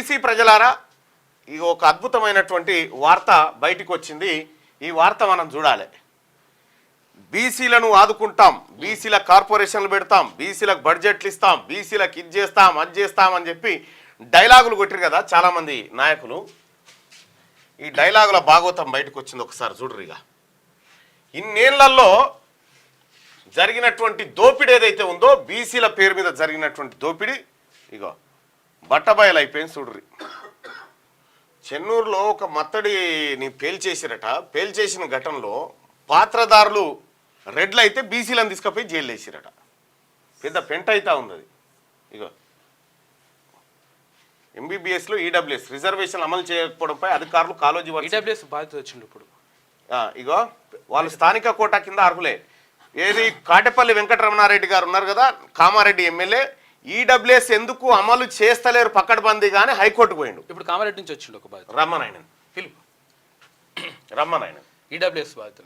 BC ప్రజలారా ఈ ఒక అద్భుతమైనటువంటి వార్త బయటికి వచ్చింది. ఈ వార్త మనం చూడాలి. బీసీలను ఆదుకుంటాం, బీసీల కార్పొరేషన్లు పెడతాం, బీసీలకు బడ్జెట్లు ఇస్తాం, బీసీలకు ఇది చేస్తాం అది చేస్తామని చెప్పి డైలాగులు కొట్టారు కదా చాలామంది నాయకులు. ఈ డైలాగుల భాగవతం బయటకు వచ్చింది, ఒకసారి చూడరుగా. ఇన్నేళ్లలో జరిగినటువంటి దోపిడీ ఏదైతే ఉందో, బీసీల పేరు మీద జరిగినటువంటి దోపిడీ ఇగో బట్టబయలు అయిపోయింది చూడరి. చెన్నూరులో ఒక మత్తడిని పేల్చేసిరట. పేల్చేసిన ఘటనలో పాత్రదారులు రెడ్లు అయితే బీసీలను తీసుకుపోయి జైలు వేసిరట. పెద్ద పెంట అయితే ఉంది. ఇగో ఎంబీబీఎస్లో ఈడబ్ల్యూఎస్ రిజర్వేషన్ అమలు చేయకపోవడంపై అధికారులు కాలోజీ బాధ్యత వచ్చింది. ఇప్పుడు ఇగో వాళ్ళు స్థానిక కోటా కింద అర్హులే. ఏది కాటేపల్లి వెంకటరమణారెడ్డి గారు ఉన్నారు కదా, కామారెడ్డి ఎమ్మెల్యే, ఈడబ్ల్యూఎస్ ఎందుకు అమలు చేస్తలేరు పక్కడబందీ కానీ హైకోర్టుకు పోయిండు. ఇప్పుడు కామారెడ్డి నుంచి వచ్చిండు ఒక బాధ్యత, రమ్మనాయన ఈడబ్ల్యూఎస్ బాధ్యత.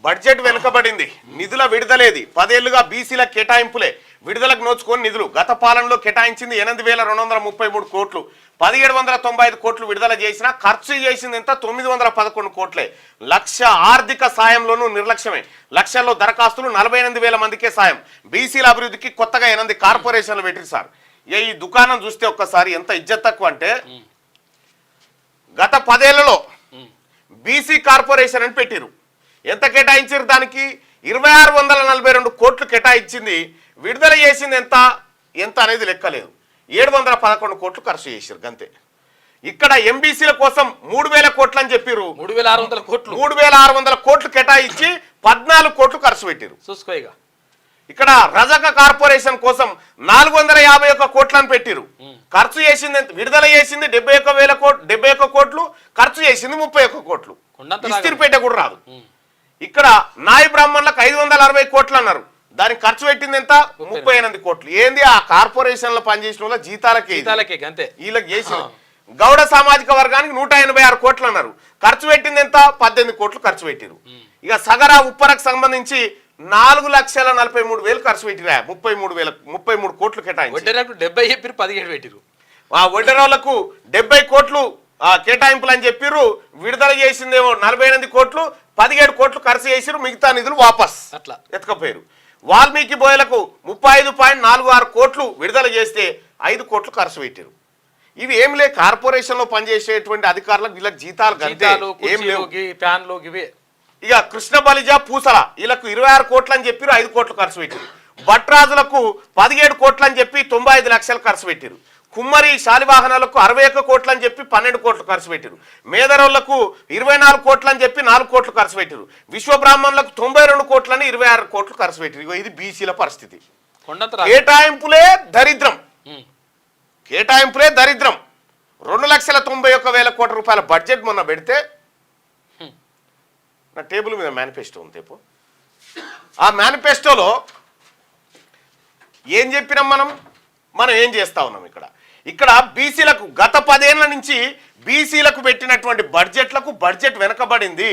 బడ్జెట్ వెనుకబడింది, నిధుల విడుదలేది. 10 ఏళ్లుగా బీసీల కేటాయింపులే, విడుదలకు నోచుకొని నిధులు. గత పాలనలో కేటాయించింది 8,233 కోట్లు, 1,795 కోట్లు విడుదల చేసినా ఖర్చు చేసింది ఎంత? 911 కోట్లే. లక్ష ఆర్థిక సాయంలోనూ నిర్లక్ష్యమే. లక్షల్లో దరఖాస్తులు, 48,000 మందికే సాయం. బీసీల అభివృద్ధికి కొత్తగా 8 కార్పొరేషన్లు పెట్టిరు సార్. ఈ దుకాణం చూస్తే ఒక్కసారి ఎంత ఇజ్జత్ తక్కువ అంటే, గత 10 ఏళ్లలో బీసీ కార్పొరేషన్ అని పెట్టిరు. ఎంత కేటాయించారు? దానికి 2,642 కోట్లు కేటాయించింది. విడుదల చేసింది ఎంత ఎంత అనేది లెక్కలేదు. 711 కోట్లు ఖర్చు చేశారు గంతే. ఇక్కడ ఎంబీసీల కోసం 3,000 కోట్లు అని చెప్పారు. 3,600 కోట్లు కేటాయించి 14 కోట్లు ఖర్చు పెట్టారు. చూసుకోయిగా. ఇక్కడ రజక కార్పొరేషన్ కోసం 451 కోట్లను పెట్టిరు. ఖర్చు చేసింది, విడుదల చేసింది 71 కోట్లు, ఖర్చు చేసింది 31 కోట్లు. ఇస్తిరిపేట కూడా రాదు. ఇక్కడ నాయ బ్రాహ్మణులకు 560 కోట్లు అన్నారు. దానికి ఖర్చు పెట్టింది ఎంత? 38 కోట్లు. ఏంది ఆ కార్పొరేషన్లో పనిచేసిన వాళ్ళ జీతాలకే అంతే. వీళ్ళకి చేసిన గౌడ సామాజిక వర్గానికి 186 కోట్లు అన్నారు. ఖర్చు పెట్టింది ఎంత? 18 కోట్లు ఖర్చు పెట్టిరు. ఇక సగరా ఉప్పరకు సంబంధించి 4,43,000 ఖర్చు పెట్టిరా. 33 కోట్లు కేటాయించి 70 చెప్పారు, 17 పెట్టిరు. ఆ వడ్డెరోళ్లకు 70 కోట్లు కేటాయింపులు అని చెప్పిర్రు. విడుదల చేసిందేమో 48 కోట్లు, 17 కోట్లు ఖర్చు చేసిరు. మిగతా నిధులు వాపస్ అట్లా ఎత్తుకపోయారు. వాల్మీకి బోయలకు 35.46 కోట్లు విడుదల చేస్తే 5 కోట్లు ఖర్చు పెట్టారు. ఇవి ఏం లే, కార్పొరేషన్ లో పనిచేసేటువంటి అధికారులకు వీళ్ళకి జీతాలు ఏం లేవు. ఇక కృష్ణ బలిజ పూసల వీళ్ళకు 26 కోట్లు అని చెప్పారు, 5 కోట్లు ఖర్చు పెట్టారు. భట్రాజులకు 17 కోట్లు అని చెప్పి 95 లక్షలు ఖర్చు పెట్టారు. కుమ్మరి శాలివాహనాలకు 61 కోట్లు అని చెప్పి 12 కోట్లు ఖర్చు పెట్టారు. మేదరోళ్లకు 24 కోట్లు అని చెప్పి 4 కోట్లు ఖర్చు పెట్టారు. విశ్వబ్రాహ్మణులకు 92 కోట్లని 26 కోట్లు ఖర్చు పెట్టారు. ఇది బీసీల పరిస్థితి. కేటాయింపులే దరిద్రం, కేటాయింపులే దరిద్రం. 2,91,000 కోట్ల రూపాయల బడ్జెట్ మొన్న పెడితే, నా టేబుల్ మీద మేనిఫెస్టో ఉంది. ఆ మేనిఫెస్టోలో ఏం చెప్పినాం మనం ఏం చేస్తా ఉన్నాం? ఇక్కడ బీసీలకు గత 10 ఏళ్ల నుంచి బీసీలకు పెట్టినటువంటి బడ్జెట్ వెనకబడింది.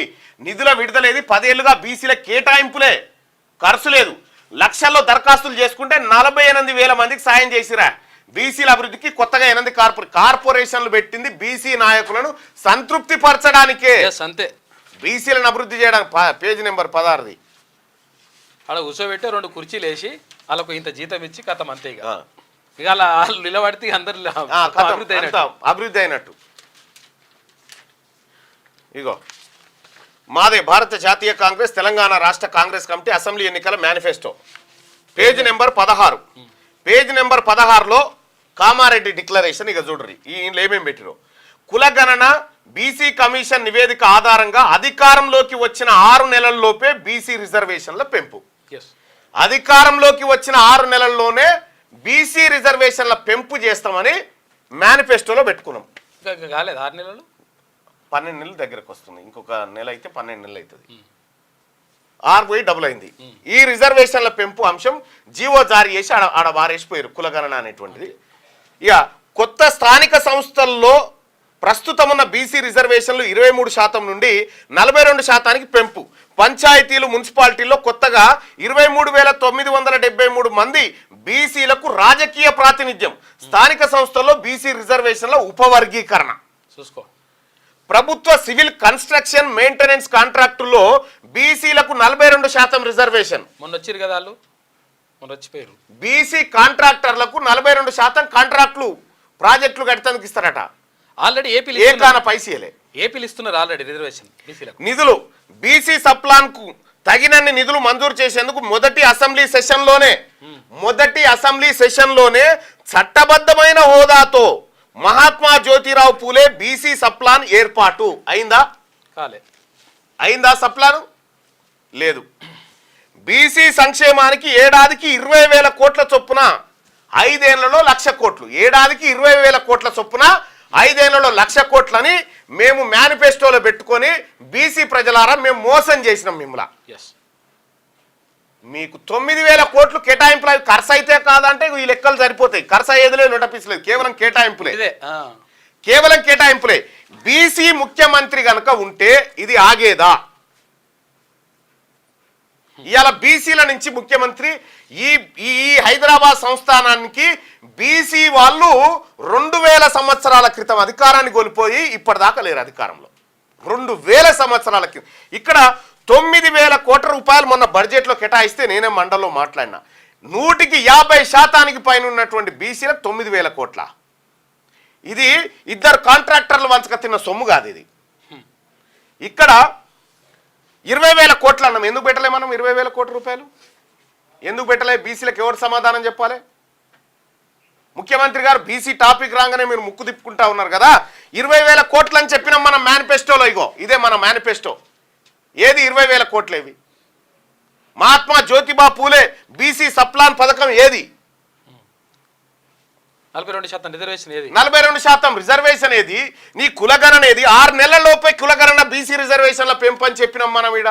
నిధుల విడుదలేది. 10 ఏళ్లుగా బీసీల కేటాయింపులే, ఖర్చు లేదు. లక్షల్లో దరఖాస్తులు చేసుకుంటే 48,000 మందికి సాయం చేసిరా. బీసీల అభివృద్ధికి కొత్తగా 8 కార్పొరేషన్లు పెట్టింది బీసీ నాయకులను సంతృప్తి పరచడానికే. అంతే, బీసీలను అభివృద్ధి చేయడానికి. పేజీ నెంబర్ 16 అలా కూర్చోబెట్టి 2 కుర్చీలు వేసి వాళ్ళకు ఇంత జీతం ఇచ్చి కథం అంతే. ఇక అలా వాళ్ళు నిలబడితే అందరు అభివృద్ధి అయినట్టు. ఇగో మాదే భారత జాతీయ కాంగ్రెస్ తెలంగాణ రాష్ట్ర కాంగ్రెస్ కమిటీ అసెంబ్లీ ఎన్నికల manifesto, page number 16. Page number 16లో కామారెడ్డి డిక్లరేషన్. ఇక చూడరి ఈయనలో ఏమేమి పెట్టిరో. కులగణన బీసీ కమిషన్ నివేదిక ఆధారంగా అధికారంలోకి వచ్చిన 6 నెలల్లోపే బీసీ రిజర్వేషన్ల పెంపు. అధికారంలోకి వచ్చిన 6 నెలల్లోనే బీసీ రిజర్వేషన్ల పెంపు చేస్తామని మేనిఫెస్టోలో పెట్టుకున్నాం. కాలేదు 6 నెలలు, 12 నెలలు దగ్గరకు వస్తుంది. ఇంకొక నెల అయితే 12 నెలలు అవుతుంది. 6 పోయి డబుల్ అయింది. ఈ రిజర్వేషన్ల పెంపు అంశం జీవో జారీ చేసి ఆడ వారేసిపోయారు కులగణన అనేటువంటిది. ఇక కొత్త స్థానిక సంస్థల్లో ప్రస్తుతం ఉన్న బీసీ రిజర్వేషన్లు 23% నుండి 42% పెంపు. పంచాయతీలు మున్సిపాలిటీల్లో కొత్తగా 23,973 మంది బీసీలకు రాజకీయ ప్రాతినిధ్యం. స్థానిక సంస్థల్లో బీసీ రిజర్వేషన్ల ఉపవర్గీకరణ. చూసుకో. ప్రభుత్వ సివిల్ కన్స్ట్రక్షన్ మెయింటెనెన్స్ కాంట్రాక్టుల్లో బీసీలకు 42% రిజర్వేషన్. మొన్న వచ్చిరు కదా వాళ్ళు, మొన్న వచ్చిపోయారు. బీసీ కాంట్రాక్టర్లకు 42% కాంట్రాక్టులు ప్రాజెక్టులు కట్టడానికి ఇస్తారట. ఆల్రెడీ ఏపీలు ఇస్తున్నారు ఆల్రెడీ రిజర్వేషన్ బీసీలకు. నిధులు బీసీ సప్లాన్ కు తగినన్ని నిధులు మంజూరు చేసేందుకు మొదటి అసెంబ్లీ సెషన్లోనే చట్టబద్ధమైన హోదాతో మహాత్మా జ్యోతిరావు పూలే బీసీ సప్లాన్ ఏర్పాటు అయిందా? అయిందా సప్లాన్? లేదు. బీసీ సంక్షేమానికి ఏడాదికి 20,000 కోట్ల చొప్పున 5 ఏళ్లలో 1,00,000 కోట్లు. ఏడాదికి 20,000 కోట్ల చొప్పున 5 ఏళ్లలో 1,00,000 కోట్లని మేము మేనిఫెస్టోలో పెట్టుకొని బీసీ ప్రజలారా మేము మోసం చేసినాం మిమ్మల్ని. మీకు 9,000 కోట్లు కేటాయింపులు ఖర్చు అయితే కాదంటే ఈ లెక్కలు సరిపోతాయి. ఖర్చు అయ్యేదిలే, నోటపీసులేదు, కేవలం కేటాయింపులే. బీసీ ముఖ్యమంత్రి గనక ఉంటే ఇది ఆగేదా? ఇవాళ బీసీల నుంచి ముఖ్యమంత్రి ఈ హైదరాబాద్ సంస్థానానికి బీసీ వాళ్ళు 2000 సంవత్సరాల క్రితం అధికారాన్ని కోల్పోయి ఇప్పటిదాకా లేరు అధికారంలో. 2000 సంవత్సరాల క్రితం. ఇక్కడ 9,000 కోట్ల రూపాయలు మొన్న బడ్జెట్లో కేటాయిస్తే నేనే మండలిలో మాట్లాడినా. 150% పైన ఉన్నటువంటి బీసీలకు 9,000 కోట్ల. ఇది ఇద్దరు కాంట్రాక్టర్లు వంచక తిన్న సొమ్ము కాదు ఇది. ఇక్కడ 20,000 కోట్లు అన్నాం. ఎందుకు పెట్టలే మనం 20,000 కోట్ల రూపాయలు? ఎందుకు పెట్టలే? బీసీలకు ఎవరు సమాధానం చెప్పాలి? ముఖ్యమంత్రి గారు బీసీ టాపిక్ రాగానే మీరు ముక్కు తిప్పుకుంటా ఉన్నారు కదా. 20,000 కోట్లు అని చెప్పినాం మనం మేనిఫెస్టోలో. ఇగో ఇదే మన మేనిఫెస్టో. ఏది 20,000 కోట్లు? ఏవి? మహాత్మా జ్యోతిబా పూలే బీసీ సప్లాన్ పథకం ఏది? 42% రిజర్వేషన్ ఏది? 42% రిజర్వేషన్ ఏది? నీ కులగణన ఏది? 6 నెలలలోపే కులగణన బీసీ రిజర్వేషన్ల పెంపని చెప్పినాం మనం. ఈడ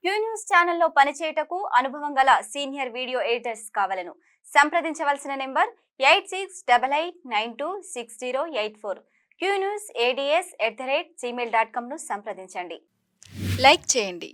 క్యూ న్యూస్ ఛానల్లో పనిచేయటకు అనుభవం గల సీనియర్ వీడియో ఎడిటర్స్ కావాలను సంప్రదించవలసిన నెంబర్ 8688926084. qnewsads@gmail.com ను సంప్రదించండి. లైక్ చేయండి.